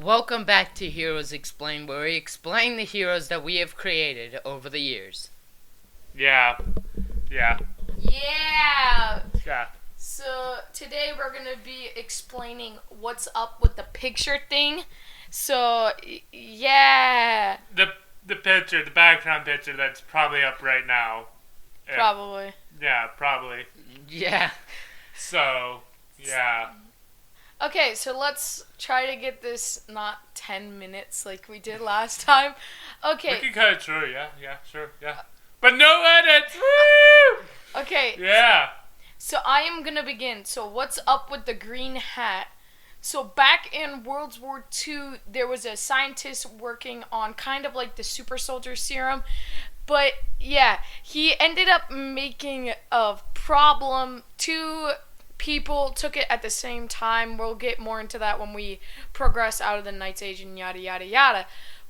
Welcome back to Heroes Explained, where we explain the heroes that we have created over the years. Yeah. Yeah! Yeah. So today we're going to be explaining what's up with the picture thing. So, yeah. The picture, the background picture that's probably up right now. Probably. Yeah, probably. Yeah. So, yeah. Okay, so let's try to get this not 10 minutes like we did last time. Okay. We can cut it short, yeah, sure, yeah. But no edits! Woo! Okay. Yeah. So I am going to begin. So what's up with the green hat? So back in World War II, there was a scientist working on kind of like the super soldier serum. But yeah, he ended up making a problem. Two people took it at the same time. We'll get more into that when we progress out of the Night's Age and yada yada yada.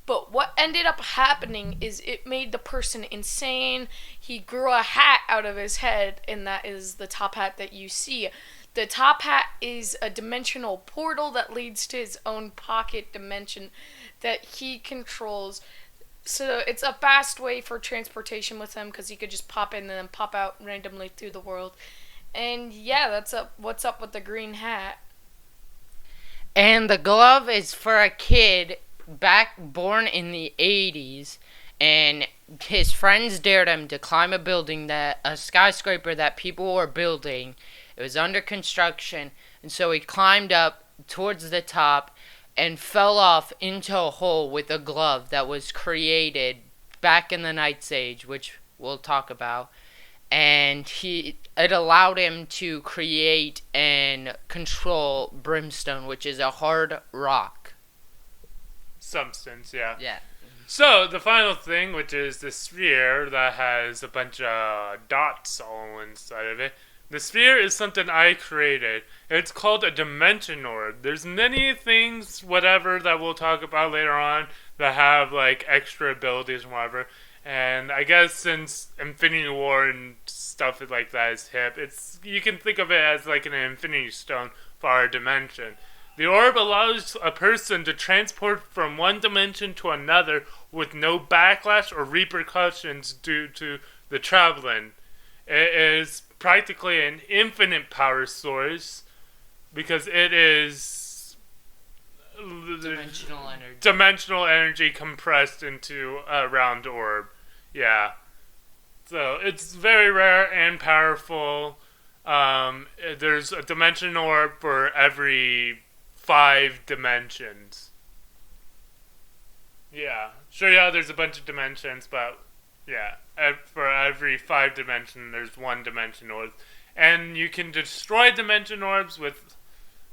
But what ended up happening is it made the person insane. He grew a hat out of his head, and that is the top hat that you see. The top hat is a dimensional portal that leads to his own pocket dimension that he controls. So it's a fast way for transportation with him because he could just pop in and then pop out randomly through the world. And yeah, that's what's up with the green hat. And the glove is for a kid born in the 80s, and his friends dared him to climb a skyscraper that people were building. It was under construction, and so he climbed up towards the top and fell off into a hole with a glove that was created back in the Night's Age, which we'll talk about. And it allowed him to create and control brimstone, which is a hard rock. Substance, yeah. Yeah. So, the final thing, which is the sphere that has a bunch of dots all inside of it. The sphere is something I created. It's called a dimension orb. There's many things, whatever, that we'll talk about later on that have, like, extra abilities and whatever. And I guess since Infinity War and stuff like that is hip, you can think of it as like an Infinity Stone for our dimension. The orb allows a person to transport from one dimension to another with no backlash or repercussions due to the traveling. It is practically an infinite power source because it is dimensional energy compressed into a round orb. Yeah. So it's very rare and powerful. There's a dimension orb for every 5 dimensions. Yeah. Sure, yeah, there's a bunch of dimensions, but yeah. For every 5 dimensions, there's 1 dimension orb. And you can destroy dimension orbs with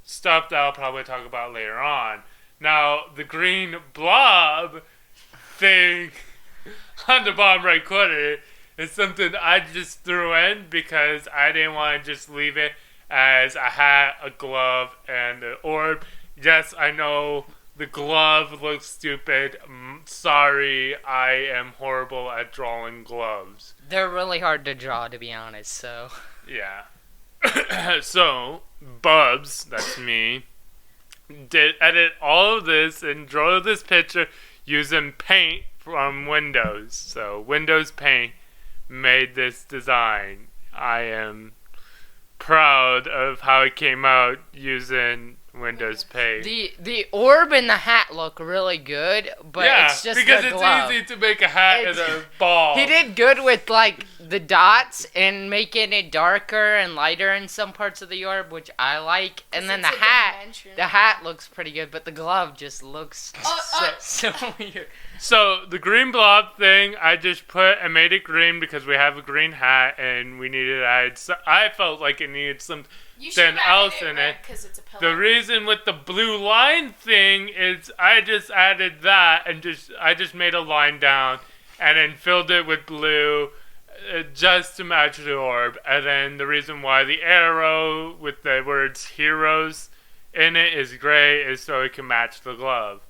stuff that I'll probably talk about later on. Now, the green blob thing on the bottom right corner is something I just threw in because I didn't want to just leave it as a hat, a glove, and an orb. Yes, I know the glove looks stupid. Sorry, I am horrible at drawing gloves. They're really hard to draw, to be honest, so. Yeah. So, Bubs, that's me, did edit all of this and draw this picture using paint from Windows. So Windows Paint made this design. I am proud of how it came out using Windows Paint. The orb and the hat look really good, but it's just because the glove. Easy to make a hat and a ball. He did good with like the dots and making it darker and lighter in some parts of the orb, which I like. And then the hat looks pretty good, but the glove just looks so weird. So the green blob thing, I just made it green because we have a green hat and we needed to add. I felt like it needed something else in it. The reason with the blue line thing is I just added that and I just made a line down and then filled it with blue just to match the orb. And then the reason why the arrow with the words heroes in it is gray is so it can match the glove.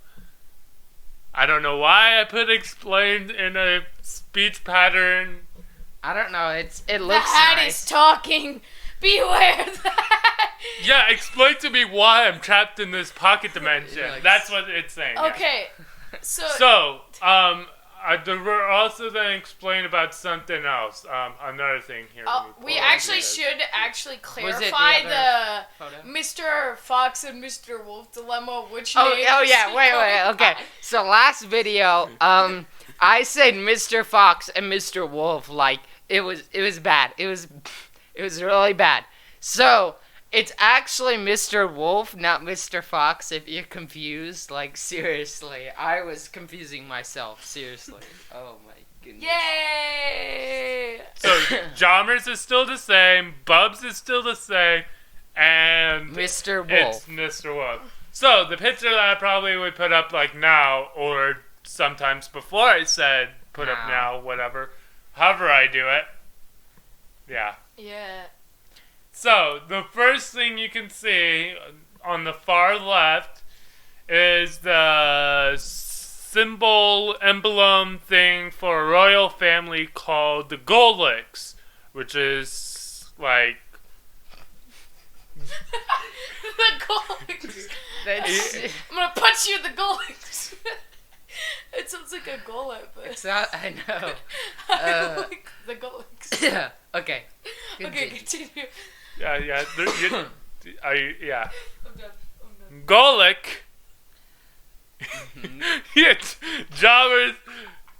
I don't know why I put explained in a speech pattern. I don't know. It looks the hat nice. is talking. Beware that. Yeah, explain to me why I'm trapped in this pocket dimension. Yeah, like- That's what it's saying. yeah. Okay, so So, we're also going to explain about something else. Another thing here. Let me we pull actually it. should actually Was it the clarify the other photo? Mr. Fox and Mr. Wolf dilemma. Which Oh, name oh is yeah, he wait, going okay. by? So last video, I said Mr. Fox and Mr. Wolf, like it was bad. It was really bad. So it's actually Mr. Wolf, not Mr. Fox. If you're confused, like seriously, I was confusing myself. Seriously. Oh my goodness. Yay! So, Jommers is still the same, Bubs is still the same, and Mr. it's Wolf. Mr. Wolf. So, the picture that I probably would put up like now, or sometimes before I said put up Now. now, whatever, however I do it. Yeah. Yeah. So, the first thing you can see on the far left is the symbol emblem thing for a royal family called the Golix, which is like The Golix. That's, I'm gonna punch you in the Golix. It sounds like a gullet, but it's not, I know. I like the Golix. Yeah. Okay. Okay, Continue. continue. yeah. Yeah. I'm done. Golic. Mhm. It's Jommers.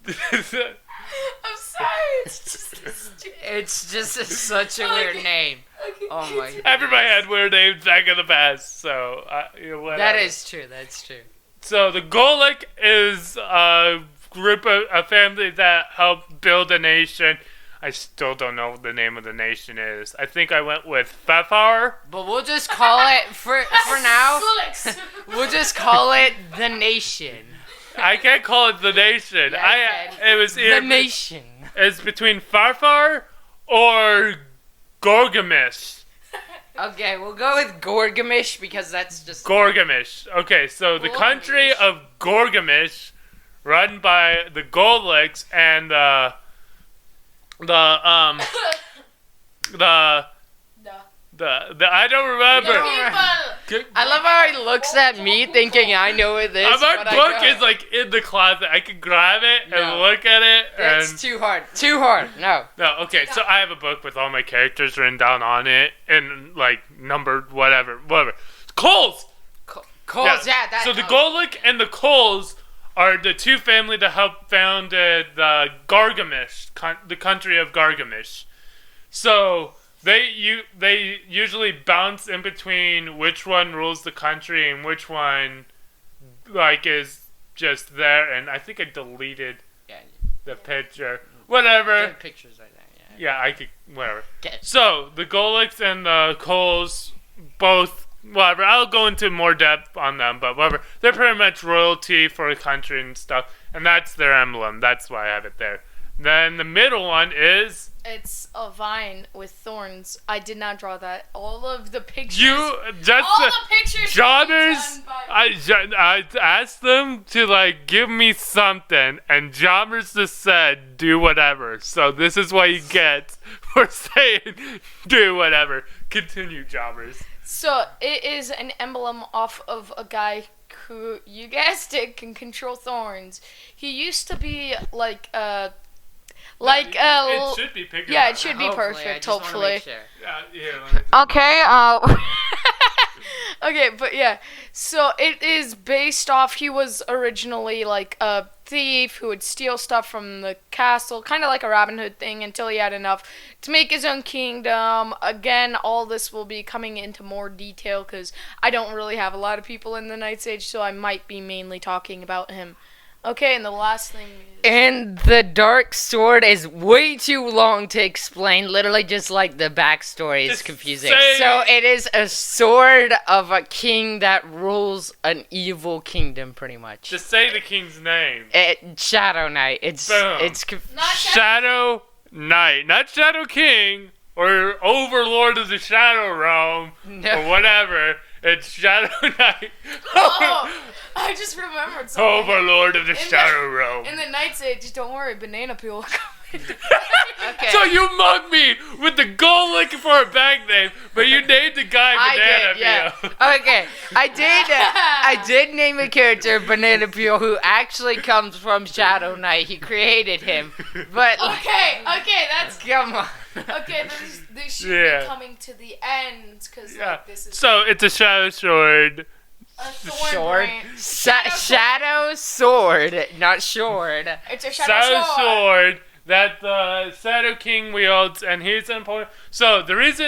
I'm sorry. It's just a stupid. It's just such a weird name. Okay, Oh my continue. Everybody had weird names back in the past, so whatever. That is true. That's true. So the Golic is a a family that helped build a nation. I still don't know what the name of the nation is. I think I went with Fethar. But we'll just call it for now. Golix. We'll just call it the nation. I can't call it the nation. Yeah, It was The either nation. it's between Farfar or Gorgamish. Okay, we'll go with Gorgamish because that's just. Gorgamish. Okay, so the country Gorgamish. of Gorgamish, run by the Golix and the I don't remember. People. I love how he looks at me thinking I know what this is. My but I book don't. is like in the closet. I can grab it and No. look at it. That's And too hard. Too hard. No. no, okay. So I have a book with all my characters written down on it and like numbered, whatever. Coles. Coles, yeah. That. So the Golic and the Coles are the two family that helped founded the Gargamish, the country of Gargamish. So they usually bounce in between which one rules the country and which one like is just there. And I think I deleted Yeah. the picture. Whatever. Good pictures like that. Yeah. Yeah, I could whatever. Okay. So the Golics and the Coles both. Whatever, I'll go into more depth on them, but whatever. They're pretty much royalty for the country and stuff, and that's their emblem. That's why I have it there. Then the middle one is It's a vine with thorns. I did not draw that. All of the pictures. you. Just all the pictures. Jommers. done by- I asked them to like give me something, and Jommers just said do whatever. So this is what you get for saying do whatever. Continue, Jommers. So it is an emblem off of a guy who, you guessed it, can control thorns. He used to be like It should be bigger. yeah, than it should that. be Hopefully, I perfect, just wanna hopefully. make sure. Yeah, let me- Okay, okay, but yeah. So it is based off, he was originally like a thief who would steal stuff from the castle, kind of like a Robin Hood thing, until he had enough to make his own kingdom. Again, all this will be coming into more detail because I don't really have a lot of people in the Night's Age, so I might be mainly talking about him. Okay, and the last thing is... And the dark sword is way too long to explain. Literally, just like the backstory is Just confusing. say- So it is a sword of a king that rules an evil kingdom, pretty much. Just say the king's name. Shadow Knight. It's Boom. it's Not Shadow Knight, not Shadow King or Overlord of the Shadow Realm No. or whatever. It's Shadow Knight. Oh, I just remembered something. Overlord of the the- Shadow Realm. In the Night's Age, don't worry, Banana Peel will come Okay. So you mugged me with the goal looking for a bag name, but you named the guy Banana Peel. Okay, I did name a character Banana Peel who actually comes from Shadow Knight. He created him, but Okay, that's come on. okay. This should Yeah. be coming to the end because Yeah. like this is So it's a shadow sword. a thorn Sword, branch. shadow sword, not short. It's a Shadow sword that the Shadow King wields, and he's important. So there's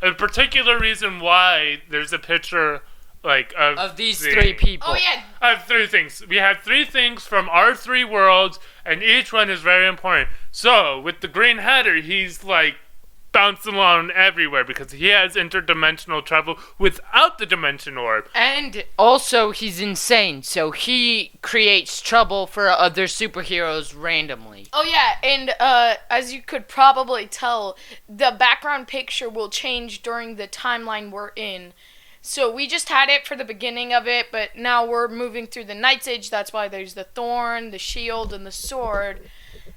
a particular reason why there's a picture like Of these the- three people. Oh yeah, I have three things. We have three things from our three worlds, and each one is very important. So with the Green Hatter, he's like bouncing along everywhere because he has interdimensional travel without the dimension orb. And also, he's insane, so he creates trouble for other superheroes randomly. oh yeah, and as you could probably tell, the background picture will change during the timeline we're in. So we just had it for the beginning of it, but now we're moving through the Night's Age. That's why there's the thorn, the shield, and the sword.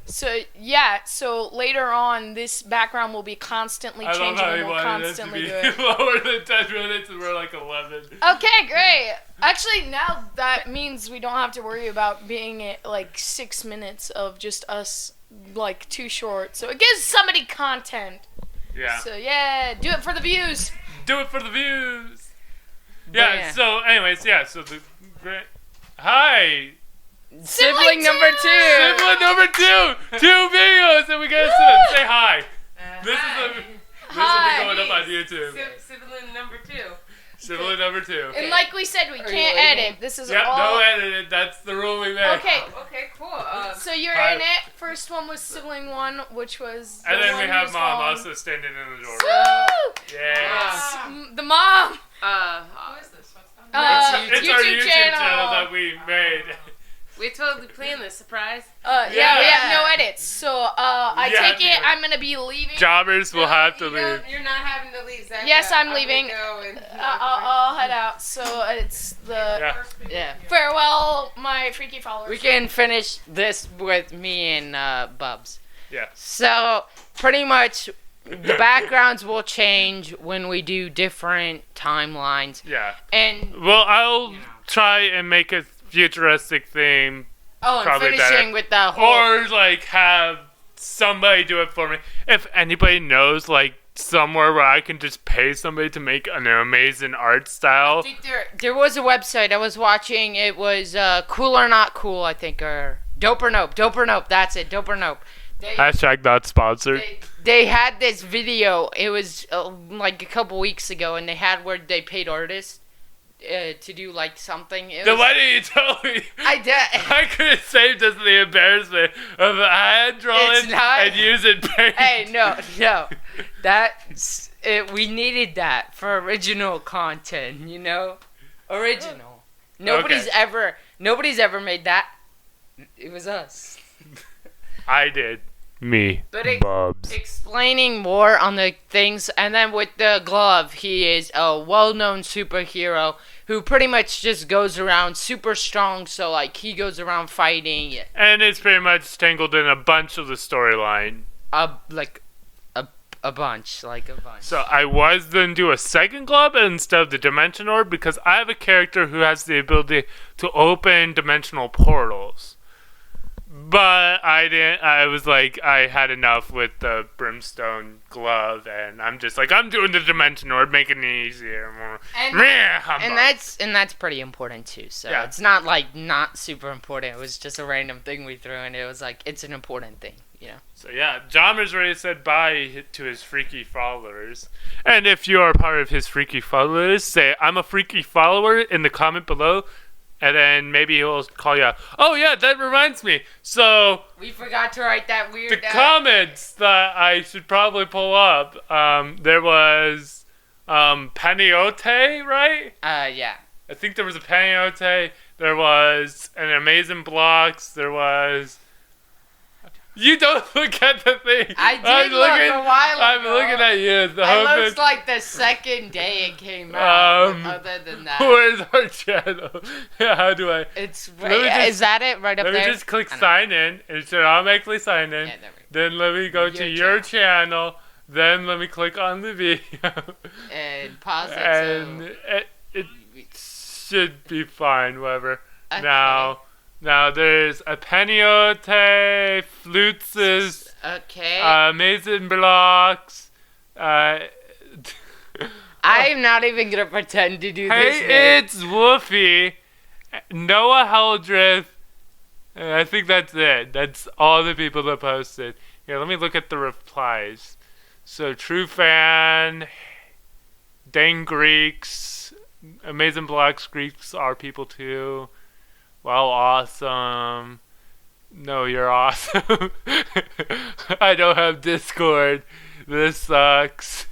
So yeah, so later on, this background will be constantly I love changing, how he and we'll wanted us to constantly be do it. lower than 10 minutes, and we're like 11. Okay, great. Actually, now that means we don't have to worry about being at like 6 minutes of just us like too short. So it gives somebody content. Yeah. So yeah, do it for the views. Do it for the views. Yeah. Yeah, so anyways, so the hi. Sibling number two! two! Sibling number 2! 2 videos and we got to say hi. This will Hi. be going up on YouTube. Sibling number 2. Sibling number 2. And like we said, we Are can't you leaving? edit. This is Yep, all. no edited. That's the rule we made. Okay, Okay, cool. so you're Hi. in it. First one was sibling 1, which was. And the then one we have who's mom gone. also standing in the door. Woo! Yeah. The mom. Who is this? What's on It's our YouTube channel that we made. We totally planned this. Surprise. Yeah, Yeah. we have no edits. So I Yeah, take it yeah. I'm gonna be leaving. Jobbers will have to You leave. don't- You're not having to leave, Zach. Yes, I'm gonna leaving. go and- I'll head out. So it's the Yeah. Yeah. farewell, my freaky followers. We can finish this with me and Bubs. Yeah. So, pretty much, the backgrounds will change when we do different timelines. Yeah. And, Well, I'll try and make a futuristic theme, oh, and Probably finishing better. with the whole... or like have somebody do it for me. If anybody knows like somewhere where I can just pay somebody to make an amazing art I style. think there was a website I was watching. It was Cool or Not Cool, I think, or Dope or Nope. Dope or Nope, that's it. Dope or Nope. Hashtag not sponsored. They had this video. It was like a couple weeks ago, and they had where they paid artists to do like something. It Then was, why didn't you tell me? I did. I could have saved us the embarrassment of hand drawing It's not- and using paint. Hey, no. That's it. We needed that for original content, you know? Original. Nobody's ever made that. It was us. I did. Me. But Bubs. explaining more on the things, and then with the glove, he is a well-known superhero who pretty much just goes around super strong, so like he goes around fighting And it's pretty much tangled in a bunch of the storyline. a bunch. So I was going to do a second glove instead of the dimension orb because I have a character who has the ability to open dimensional portals. But I didn't. I was like, I had enough with the brimstone glove, and I'm just like, I'm doing the dimension orb, making it easier. And, Meh, humbug. and that's pretty important too. So Yeah. it's not like not super important. It was just a random thing we threw, and it was like it's an important thing, you know. So yeah, Jommers already said bye to his freaky followers. And if you are part of his freaky followers, say, I'm a freaky follower in the comment below. And then maybe he'll call you out. Oh yeah, that reminds me. So We forgot to write that weird. the comments that I should probably pull up. There was Paniote, right? Yeah. I think there was a Paniote. There was an Amazing Blocks. There was. You don't look at the thing. I did look a while I'm ago. looking at you. The It hoping- looks like the second day it came out. Other than that, Where's our channel? How do I? it's Let me right. just- Is that it right up Let me there? just click I don't sign in. It should automatically sign in. know. Yeah, there we go. Then let me go to your channel. Then let me click on the video. And pause it. And So. it should be fine, whatever. Okay. Now there's a Peniote, Flutsis, Okay. Mason Blocks. I'm not even gonna pretend to do this. Hey, it's Woofy, Noah Heldreth. I think that's it. That's all the people that posted. Here, let me look at the replies. So, True Fan, Dang Greeks, Amazing Blocks Greeks are people too. Well, awesome. No, you're awesome. I don't have Discord. This sucks.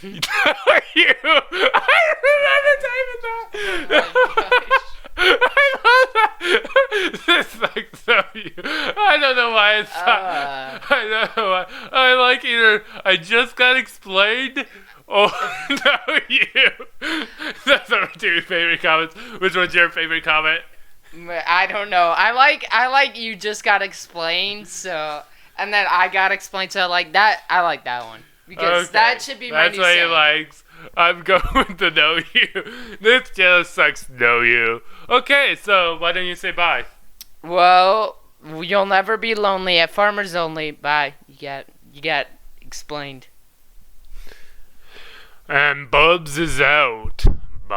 You? I remember typing that. I love that. This sucks. So you. I don't know why it's. I don't know why. I like either I just got explained or no you. Those are my two favorite comments. Which one's your favorite comment? I don't know. I like you just got explained. So and then I got explained. So like that. I like that one. Because that should be my That's new what he saying. likes. I'm going to know you. This just sucks know you. Okay, so why don't you say bye? Well, you'll never be lonely at Farmers Only. Bye. You got explained. And Bubs is out. Bye.